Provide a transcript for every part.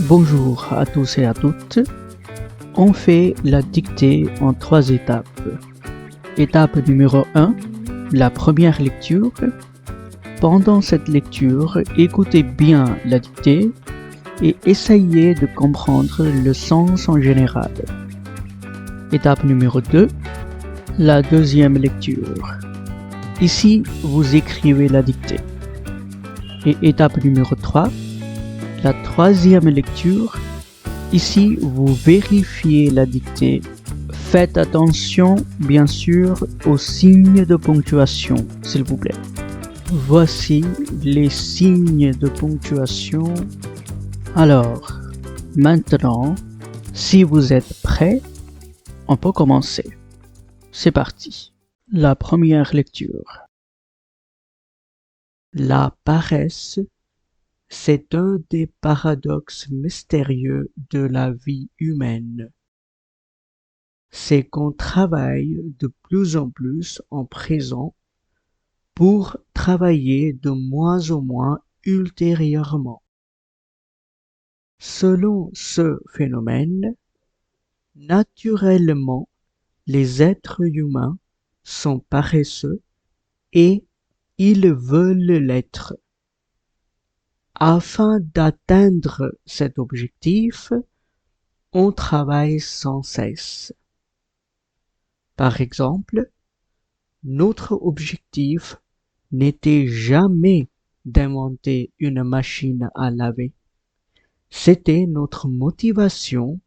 Bonjour à tous et à toutes. On fait la dictée en 3 étapes. Étape numéro 1, la première lecture. Pendant cette lecture, écoutez bien la dictée et essayez de comprendre le sens en général. Étape numéro 2, la deuxième lecture. Ici, vous écrivez la dictée. Et étape numéro 3, la troisième lecture. Ici, vous vérifiez la dictée. Faites attention, bien sûr, aux signes de ponctuation, s'il vous plaît. Voici les signes de ponctuation. Alors, maintenant, si vous êtes prêts, on peut commencer. C'est parti. La première lecture. La paresse, c'est un des paradoxes mystérieux de la vie humaine. C'est qu'on travaille de plus en plus en présent pour travailler de moins en moins ultérieurement. Selon ce phénomène, naturellement, les êtres humains sont paresseux et ils veulent l'être. Afin d'atteindre cet objectif, on travaille sans cesse. Par exemple, notre objectif n'était jamais d'inventer une machine à laver. C'était notre motivation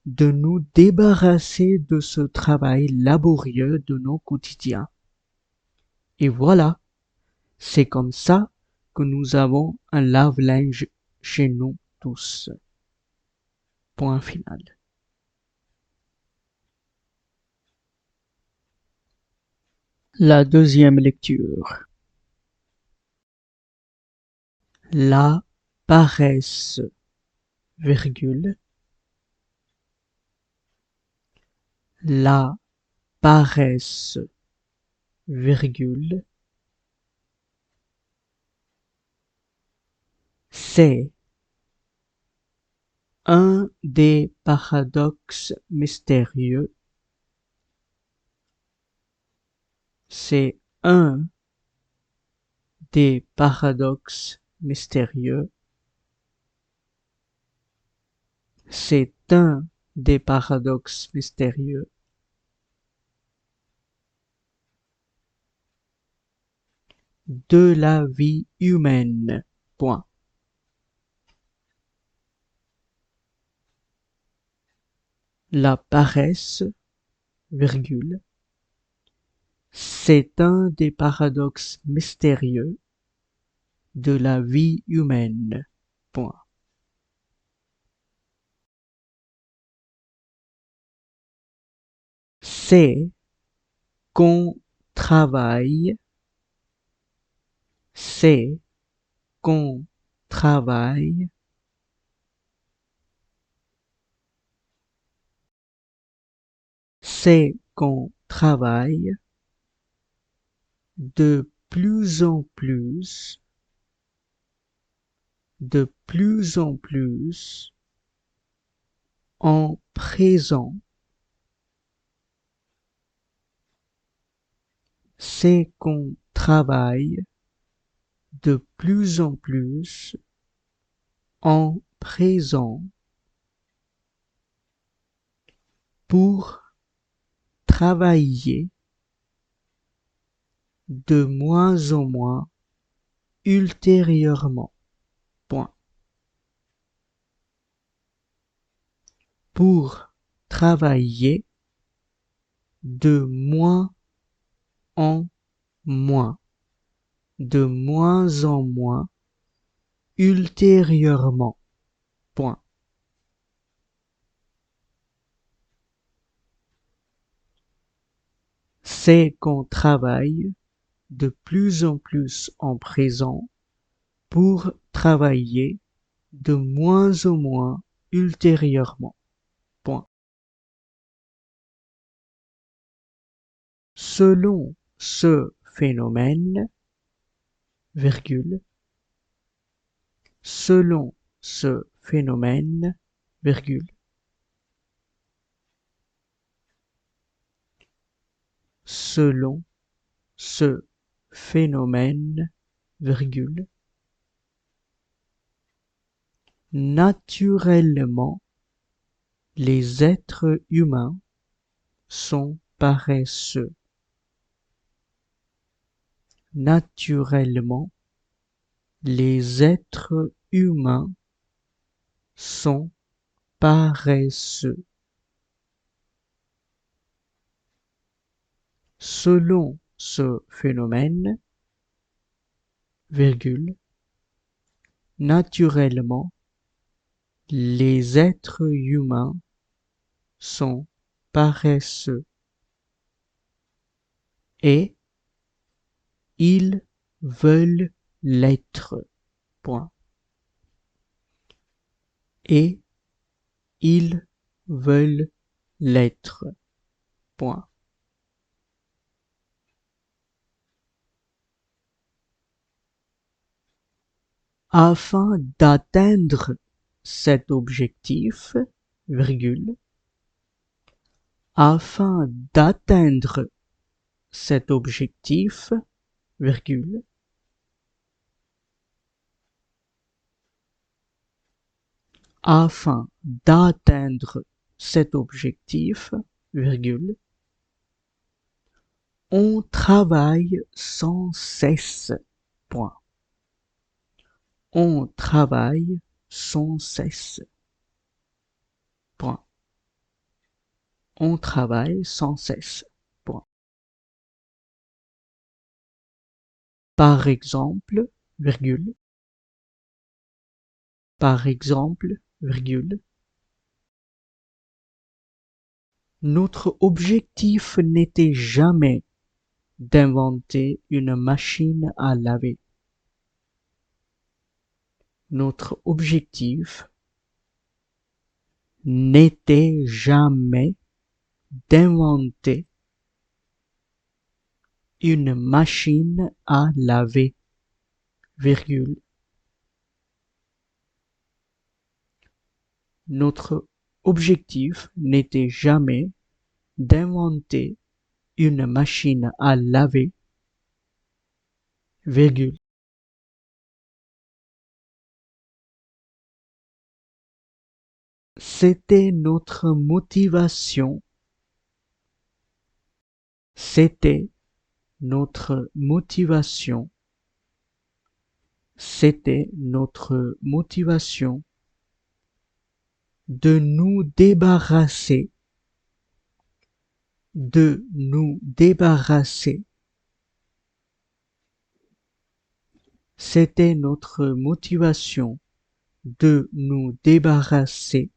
de nous débarrasser de ce travail laborieux de nos quotidiens. Et voilà, c'est comme ça que nous avons un lave-linge chez nous tous. Point final. La deuxième lecture. La paresse, virgule. La paresse, virgule. C'est un des paradoxes mystérieux. C'est un des paradoxes mystérieux. C'est un des paradoxes mystérieux de la vie humaine. Point. La paresse, virgule. C'est un des paradoxes mystérieux de la vie humaine. Point. C'est qu'on travaille. C'est qu'on travaille. C'est qu'on travaille de plus en plus en présent. C'est qu'on travaille de plus en plus en présent pour travailler de moins en moins ultérieurement. Point. Pour travailler de moins en moins ultérieurement. Point. C'est qu'on travaille de plus en plus en présent pour travailler de moins en moins ultérieurement. Point. Selon ce phénomène, virgule, selon ce phénomène, virgule. Selon ce phénomène, virgule. Naturellement, les êtres humains sont paresseux. Naturellement, les êtres humains sont paresseux. Selon ce phénomène, virgule, naturellement, les êtres humains sont paresseux et ils veulent l'être. Point. Et ils veulent l'être. Point. Afin d'atteindre cet objectif, virgule, afin d'atteindre cet objectif, virgule, afin d'atteindre cet objectif, virgule, on travaille sans cesse. Point. On travaille sans cesse. Point. On travaille sans cesse. Point. Par exemple, virgule. Par exemple, virgule. Notre objectif n'était jamais d'inventer une machine à laver. Notre objectif n'était jamais d'inventer une machine à laver, virgule. Notre objectif n'était jamais d'inventer une machine à laver, virgule. C'était notre motivation. C'était notre motivation. C'était notre motivation de nous débarrasser, de nous débarrasser. C'était notre motivation de nous débarrasser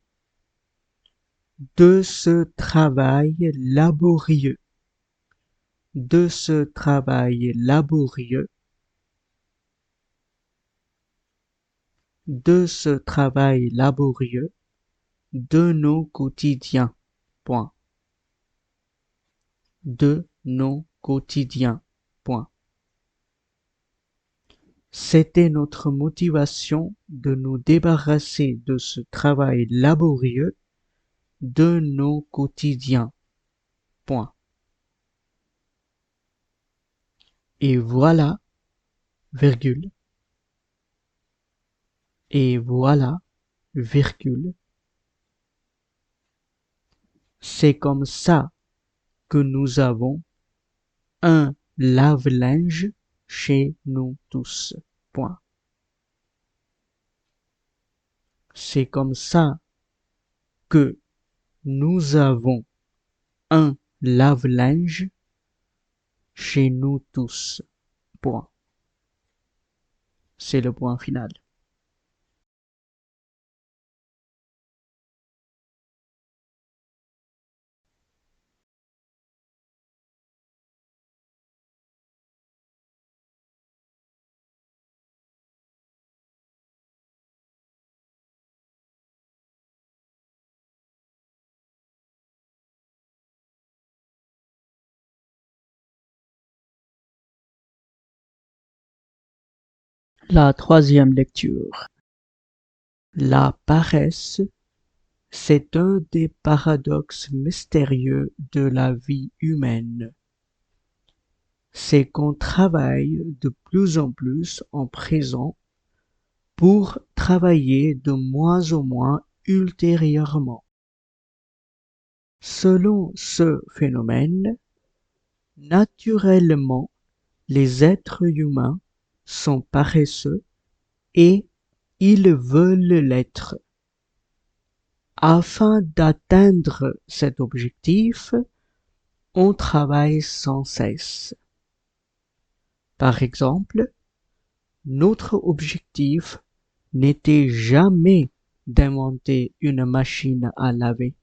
de ce travail laborieux, de ce travail laborieux, de ce travail laborieux de nos quotidiens. Point. De nos quotidiens. Point. C'était notre motivation de nous débarrasser de ce travail laborieux de nos quotidiens. Point. Et voilà, virgule. Et voilà, virgule. C'est comme ça que nous avons un lave-linge chez nous tous. Point. C'est comme ça que nous avons un lave-linge chez nous tous. Point. C'est le point final. La troisième lecture. La paresse, c'est un des paradoxes mystérieux de la vie humaine. C'est qu'on travaille de plus en plus en présent pour travailler de moins en moins ultérieurement. Selon ce phénomène, naturellement, les êtres humains sont paresseux et ils veulent l'être. Afin d'atteindre cet objectif, on travaille sans cesse. Par exemple, notre objectif n'était jamais d'inventer une machine à laver.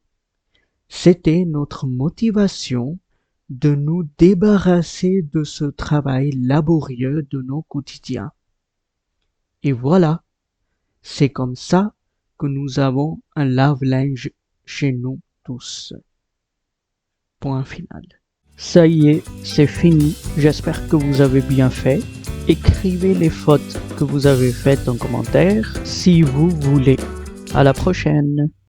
C'était notre motivation de nous débarrasser de ce travail laborieux de nos quotidiens. Et voilà, c'est comme ça que nous avons un lave-linge chez nous tous. Point final. Ça y est, c'est fini. J'espère que vous avez bien fait. Écrivez les fautes que vous avez faites en commentaire si vous voulez. À la prochaine.